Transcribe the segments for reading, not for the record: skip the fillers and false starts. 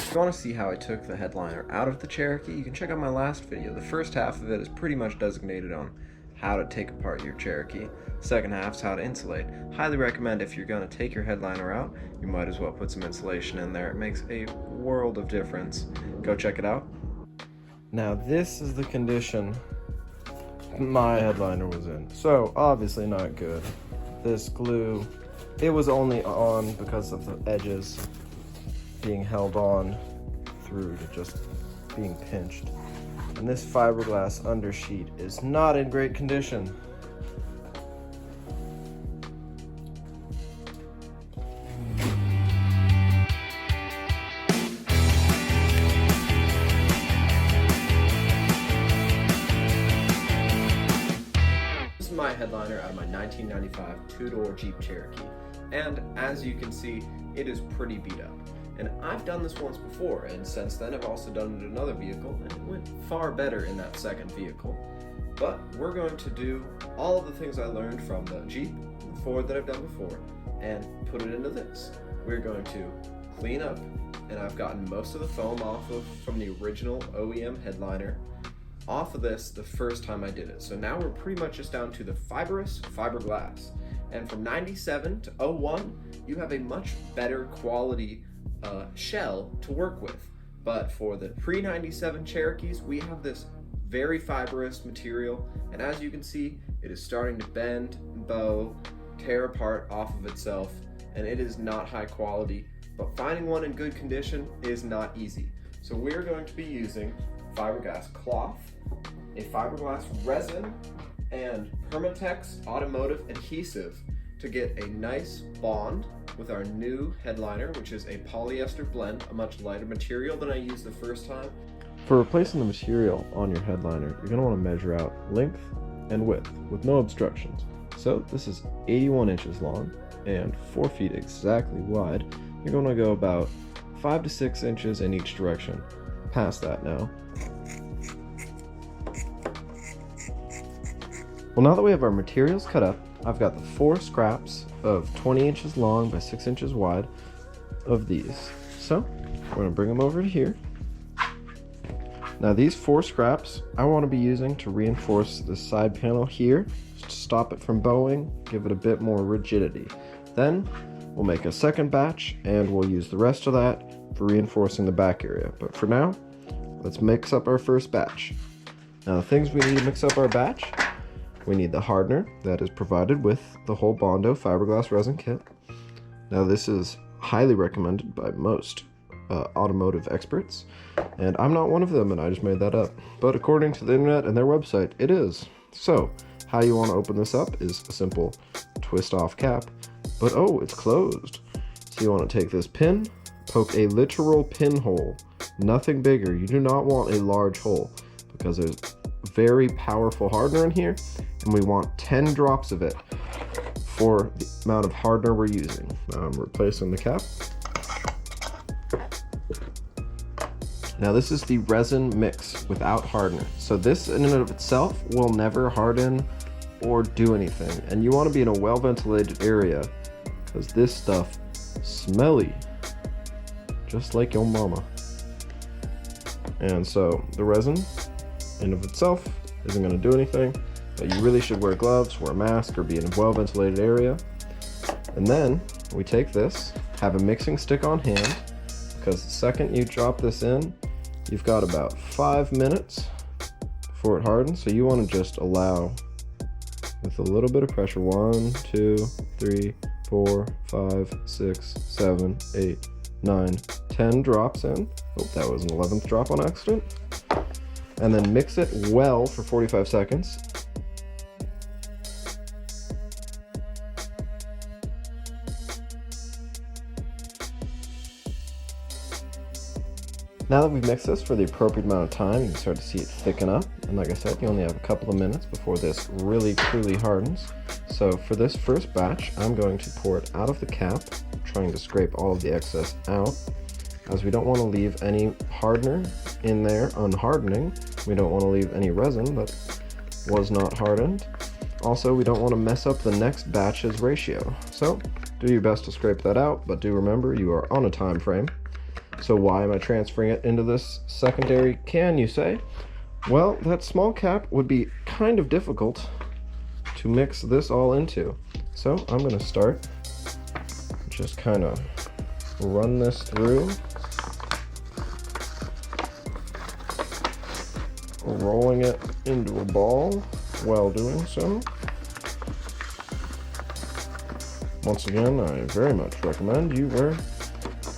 If you want to see how I took the headliner out of the Cherokee, you can check out my last video. The first half of it is pretty much designated on how to take apart your Cherokee. Second half is how to insulate. Highly recommend if you're going to take your headliner out, you might as well put some insulation in there. It makes a world of difference. Go check it out. Now this is the condition my headliner was in. So obviously not good. This glue, it was only on because of the edges being held on through to just being pinched. And this fiberglass undersheet is not in great condition. This is my headliner out of my 1995 two-door Jeep Cherokee. And as you can see, it is pretty beat up. And I've done this once before, and since then I've also done it in another vehicle, and it went far better in that second vehicle. But we're going to do all of the things I learned from the Jeep and Ford that I've done before, and put it into this. We're going to clean up, and I've gotten most of the foam off of from the original OEM headliner off of this the first time I did it. So now we're pretty much just down to the fibrous fiberglass. And from 97 to 01, you have a much better quality shell to work with. But for the pre-97 Cherokees, we have this very fibrous material, and as you can see, it is starting to bend, bow, tear apart off of itself, and it is not high quality, but finding one in good condition is not easy. So we're going to be using fiberglass cloth, a fiberglass resin, and Permatex automotive adhesive to get a nice bond with our new headliner, which is a polyester blend, a much lighter material than I used the first time. For replacing the material on your headliner, you're going to want to measure out length and width with no obstructions. So this is 81 inches long and 4 feet exactly wide. You're going to go about 5 to 6 inches in each direction. Past that now. Well, now that we have our materials cut up, I've got the 4 scraps of 20 inches long by 6 inches wide of these. So we're going to bring them over to here. Now these 4 scraps I want to be using to reinforce the side panel here to stop it from bowing, give it a bit more rigidity. Then we'll make a second batch and we'll use the rest of that for reinforcing the back area. But for now, let's mix up our first batch. Now the things we need to mix up our batch: we need the hardener that is provided with the whole Bondo fiberglass resin kit. Now this is highly recommended by most automotive experts, and I'm not one of them, and I just made that up. But according to the internet and their website, it is. So how you want to open this up is a simple twist off cap, but oh, it's closed. So you want to take this pin, poke a literal pinhole, nothing bigger. You do not want a large hole because there's very powerful hardener in here, and we want 10 drops of it for the amount of hardener we're using. Now I'm replacing the cap. Now this is the resin mix without hardener. So this in and of itself will never harden or do anything. And you want to be in a well ventilated area because this stuff smelly, just like your mama. And so the resin in of itself isn't going to do anything, but you really should wear gloves, wear a mask, or be in a well ventilated area. And then we take this, have a mixing stick on hand, because the second you drop this in, you've got about 5 minutes before it hardens. So you want to just allow, with a little bit of pressure, 1, 2, 3, 4, 5, 6, 7, 8, 9, 10 drops in. Oh, that was an 11th drop on accident. And then mix it well for 45 seconds. Now that we've mixed this for the appropriate amount of time, you can start to see it thicken up. And like I said, you only have a couple of minutes before this really truly hardens. So for this first batch, I'm going to pour it out of the cap, trying to scrape all of the excess out, as we don't want to leave any hardener in there unhardening. We don't want to leave any resin that was not hardened. Also, we don't want to mess up the next batch's ratio. So do your best to scrape that out, but do remember you are on a time frame. So why am I transferring it into this secondary can, you say? Well, that small cap would be kind of difficult to mix this all into. So I'm going to start just kind of run this through, rolling it into a ball while doing so. Once again, I very much recommend you wear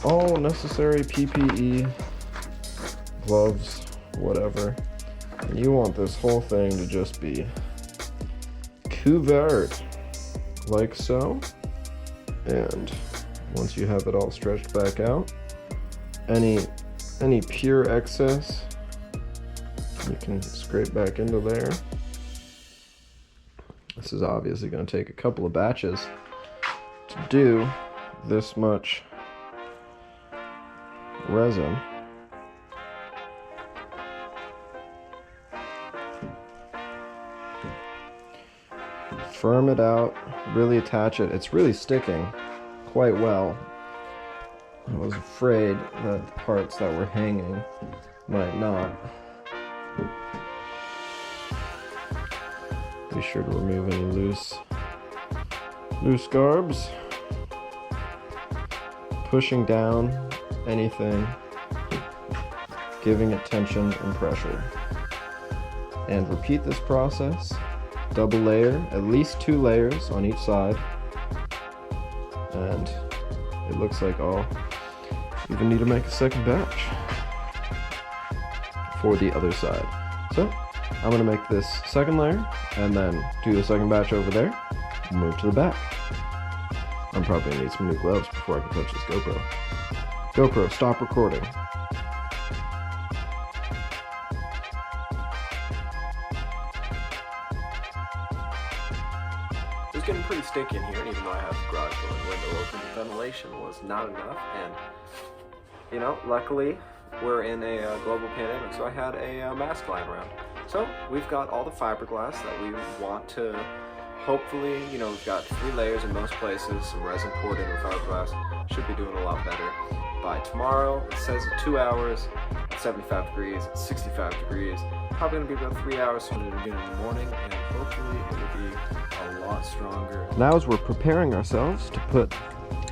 all necessary PPE, gloves, whatever. And you want this whole thing to just be covered, like so. And once you have it all stretched back out, any pure excess you can scrape back into there. This is obviously going to take a couple of batches to do this much resin. Firm it out, really attach it. It's really sticking quite well. I was afraid that the parts that were hanging might not. Be sure to remove any loose garbs. Pushing down anything, giving it tension and pressure. And repeat this process. Double layer, at least 2 layers on each side. And it looks like I'll even need to make a second batch for the other side. So I'm going to make this second layer and then do the second batch over there and move to the back. I'm probably going to need some new gloves before I can touch this GoPro. GoPro, stop recording. It was getting pretty sticky in here, and even though I have the garage door and window open, the ventilation was not enough. And, you know, luckily we're in a global pandemic, so I had a mask lying around. So we've got all the fiberglass that we want to, hopefully, you know, we've got 3 layers in most places, some resin poured in the fiberglass, should be doing a lot better. By tomorrow, it says 2 hours, at 75 degrees, at 65 degrees, probably going to be about 3 hours from the beginning of the morning, and hopefully it will be a lot stronger. Now as we're preparing ourselves to put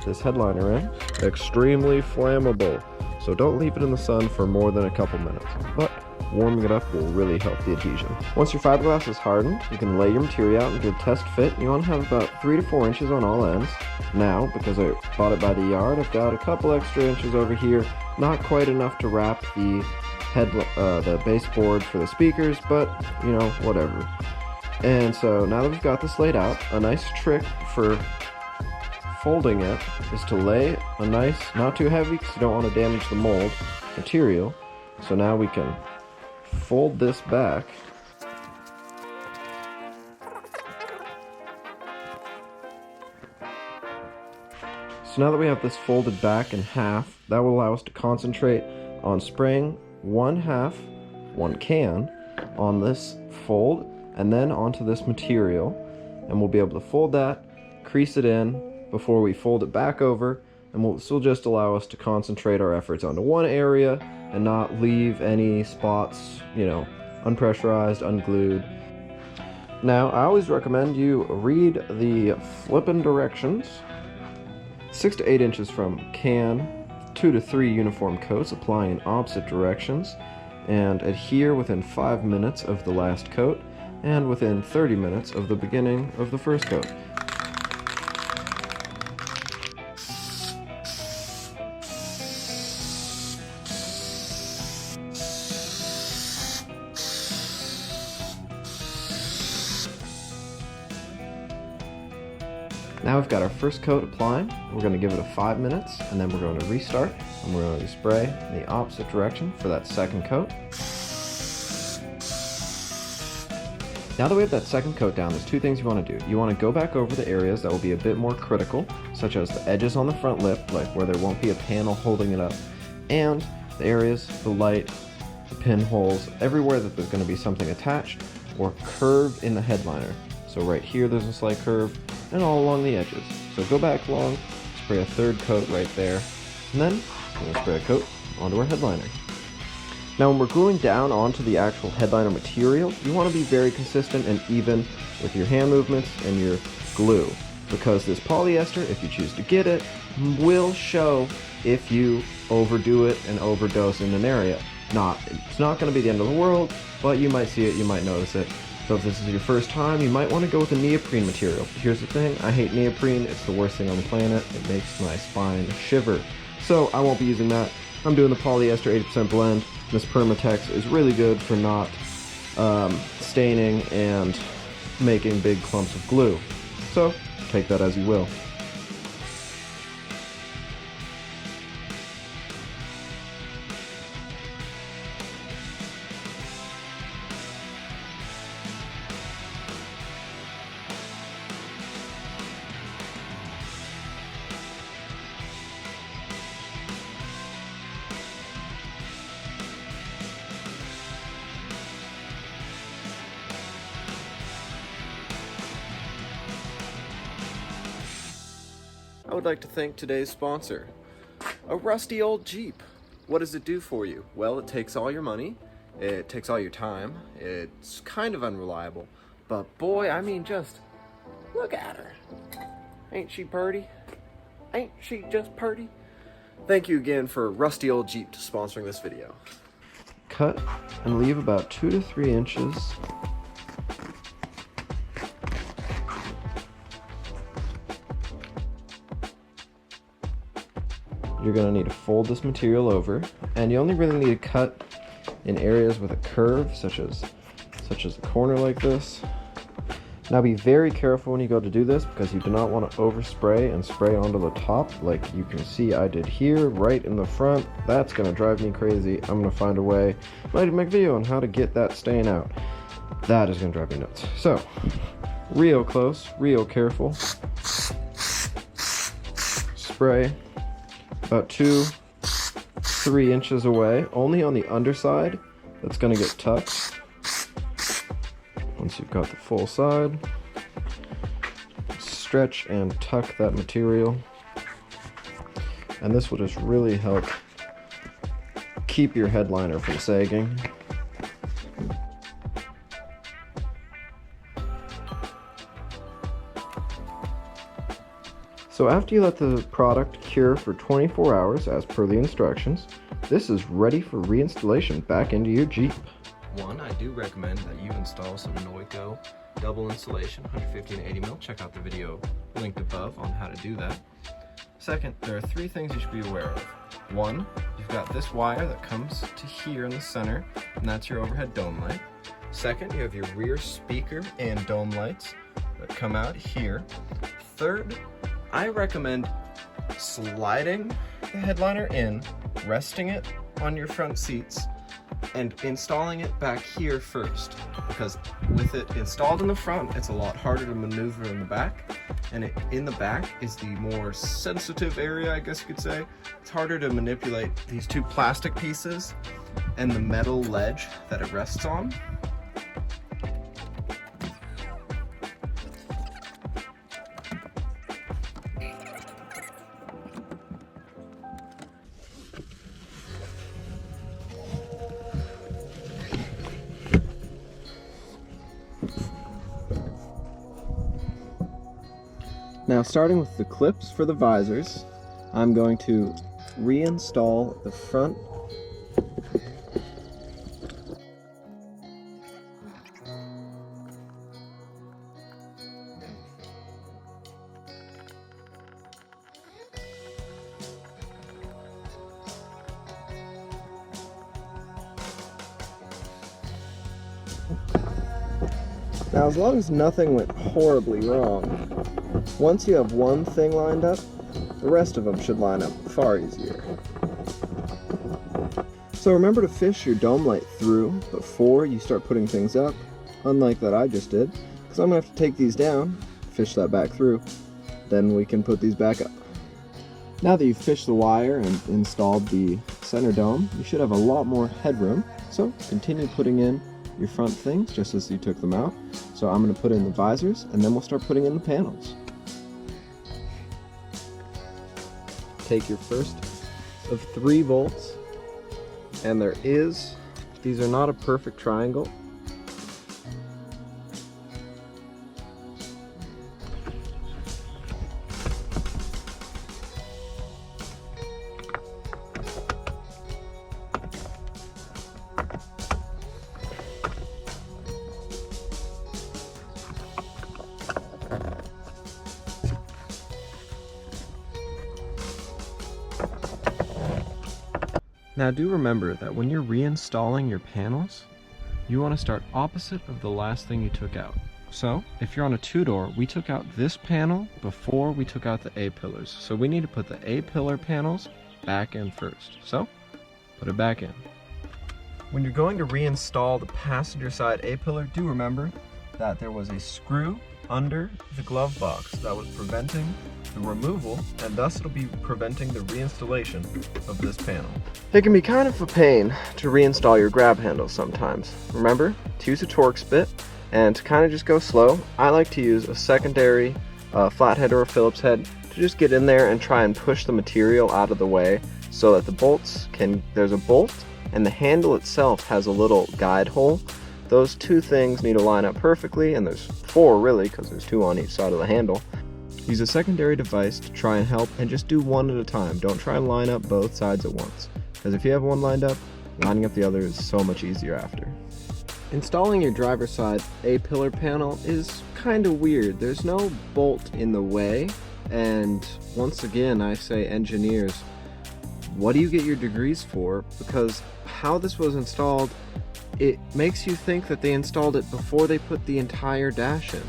this headliner in, extremely flammable, so don't leave it in the sun for more than a couple minutes, but warming it up will really help the adhesion. Once your fiberglass is hardened, you can lay your material out and do a test fit. You want to have about 3 to 4 inches on all ends. Now, because I bought it by the yard, I've got a couple extra inches over here, not quite enough to wrap the the baseboard for the speakers, but you know, whatever. And so now that we've got this laid out, a nice trick for folding it is to lay a nice, not too heavy because you don't want to damage the mold material. So now we can fold this back. So now that we have this folded back in half, that will allow us to concentrate on spraying 1 can on this fold and then onto this material, and we'll be able to fold that, crease it in before we fold it back over, and this will just allow us to concentrate our efforts onto one area and not leave any spots, you know, unpressurized, unglued. Now, I always recommend you read the flipping directions. 6 to 8 inches from can, 2 to 3 uniform coats, applying in opposite directions, and adhere within 5 minutes of the last coat, and within 30 minutes of the beginning of the first coat. Now we've got our first coat applying. We're going to give it a 5 minutes, and then we're going to restart, and we're going to spray in the opposite direction for that second coat. Now that we have that second coat down, there's 2 things you want to do. You want to go back over the areas that will be a bit more critical, such as the edges on the front lip, like where there won't be a panel holding it up, and the areas, the light, the pinholes, everywhere that there's going to be something attached or curved in the headliner. So right here there's a slight curve, and all along the edges. So go back long, spray a 3rd coat right there, and then we're going to spray a coat onto our headliner. Now when we're gluing down onto the actual headliner material, you want to be very consistent and even with your hand movements and your glue, because this polyester, if you choose to get it, will show if you overdo it and overdose in an area. It's not going to be the end of the world, but you might see it, you might notice it. So if this is your first time, you might want to go with a neoprene material. Here's the thing, I hate neoprene, it's the worst thing on the planet. It makes my spine shiver. So I won't be using that. I'm doing the polyester 80% blend. This Permatex is really good for not staining and making big clumps of glue. So take that as you will. I would like to thank today's sponsor, a rusty old Jeep. What does it do for you? Well, it takes all your money, it takes all your time, it's kind of unreliable, but boy, I mean, just look at her. Ain't she purty? Ain't she just purty? Thank you again for rusty old Jeep sponsoring this video. Cut and leave about 2 to 3 inches. You're going to need to fold this material over, and you only really need to cut in areas with a curve, such as the corner like this. Now be very careful when you go to do this, because you do not want to overspray and spray onto the top like you can see I did here, right in the front. That's going to drive me crazy. I'm going to find a way. Might even make a video on how to get that stain out. That is going to drive me nuts. So, real close, real careful. Spray about 2-3 inches away, only on the underside that's going to get tucked. Once you've got the full side, stretch and tuck that material, and this will just really help keep your headliner from sagging. So after you let the product cure for 24 hours as per the instructions, this is ready for reinstallation back into your Jeep. One, I do recommend that you install some Noiko double installation, 150 and 80 mil. Check out the video linked above on how to do that. Second, there are 3 things you should be aware of. One, you've got this wire that comes to here in the center, and that's your overhead dome light. Second, you have your rear speaker and dome lights that come out here. Third, I recommend sliding the headliner in, resting it on your front seats, and installing it back here first, because with it installed in the front, it's a lot harder to maneuver in the back, and in the back is the more sensitive area, I guess you could say. It's harder to manipulate these 2 plastic pieces and the metal ledge that it rests on. Now, starting with the clips for the visors, I'm going to reinstall the front . Now, as long as nothing went horribly wrong, once you have one thing lined up, the rest of them should line up far easier. So remember to fish your dome light through before you start putting things up, unlike that I just did, because I'm going to have to take these down, fish that back through, then we can put these back up. Now that you've fished the wire and installed the center dome, you should have a lot more headroom, so continue putting in your front things just as you took them out. So I'm going to put in the visors, and then we'll start putting in the panels. Take your first of 3 bolts and these are not a perfect triangle. Now do remember that when you're reinstalling your panels, you want to start opposite of the last thing you took out. So if you're on a two-door, we took out this panel before we took out the A-pillars. So we need to put the A-pillar panels back in first. So put it back in. When you're going to reinstall the passenger side A-pillar, do remember that there was a screw under the glove box that was preventing the removal, and thus it'll be preventing the reinstallation of this panel. It can be kind of a pain to reinstall your grab handles sometimes. Remember to use a Torx bit, and to kind of just go slow, I like to use a secondary flathead or a Phillips head to just get in there and try and push the material out of the way so that the bolts there's a bolt and the handle itself has a little guide hole. Those two things need to line up perfectly, and there's four really because there's two on each side of the handle. Use a secondary device to try and help, and just do one at a time. Don't try and line up both sides at once, because if you have one lined up, lining up the other is so much easier after. Installing your driver's side A-pillar panel is kind of weird. There's no bolt in the way, and once again I say engineers, what do you get your degrees for? Because how this was installed, it makes you think that they installed it before they put the entire dash in,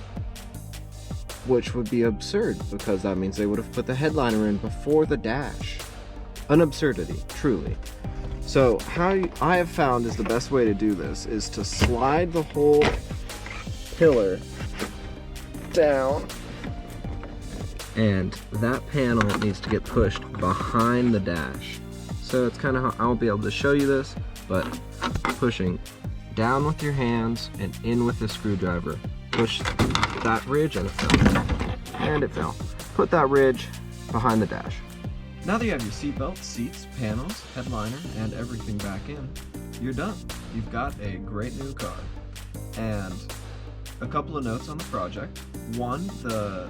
which would be absurd because that means they would have put the headliner in before the dash. An absurdity, truly. So how I have found is the best way to do this is to slide the whole pillar down, and that panel needs to get pushed behind the dash. So it's kind of how I won't be able to show you this, but pushing down with your hands and in with the screwdriver. Push that ridge, and it fell. And it fell. Put that ridge behind the dash. Now that you have your seatbelt, seats, panels, headliner, and everything back in, you're done. You've got a great new car. And a couple of notes on the project. One, the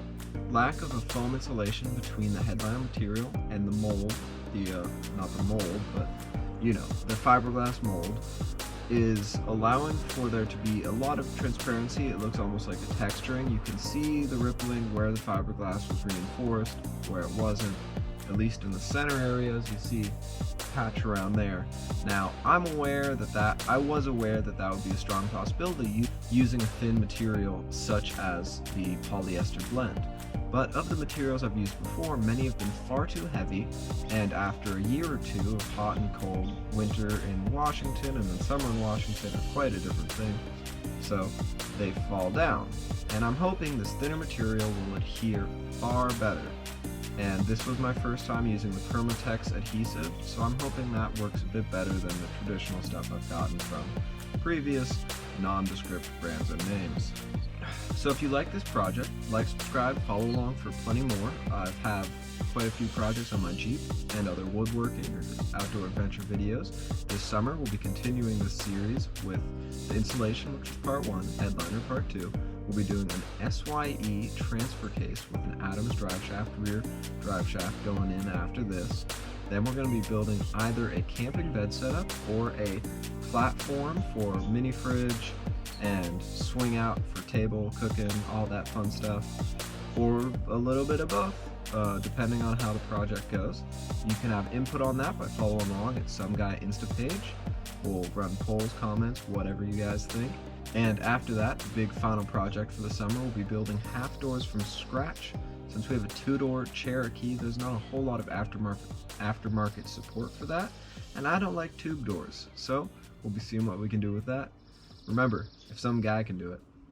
lack of a foam insulation between the headliner material and the mold, not the mold, but you know, the fiberglass mold, is allowing for there to be a lot of transparency. It looks almost like a texturing. You can see the rippling where the fiberglass was reinforced, where it wasn't. At least in the center areas, you see patch around there. Now, I was aware that that would be a strong possibility using a thin material such as the polyester blend. But of the materials I've used before, many have been far too heavy, and after a year or two of hot and cold, winter in Washington and then summer in Washington are quite a different thing, so they fall down. And I'm hoping this thinner material will adhere far better. And this was my first time using the Permatex adhesive, so I'm hoping that works a bit better than the traditional stuff I've gotten from previous nondescript brands and names. So if you like this project, like, subscribe, follow along for plenty more. I have quite a few projects on my Jeep and other woodworking or just outdoor adventure videos. This summer we'll be continuing this series with the installation, which is part 1, headliner part 2. We'll be doing an SYE transfer case with an Adams drive shaft, rear drive shaft going in after this. Then we're going to be building either a camping bed setup or a platform for mini fridge and swing out for table, cooking, all that fun stuff, or a little bit of both, depending on how the project goes. You can have input on that by following along at Some Guy Insta page. We'll run polls, comments, whatever you guys think. And after that, the big final project for the summer will be building half doors from scratch. Since we have a 2-door Cherokee, there's not a whole lot of aftermarket support for that, and I don't like tube doors, so we'll be seeing what we can do with that. Remember, if some guy can do it,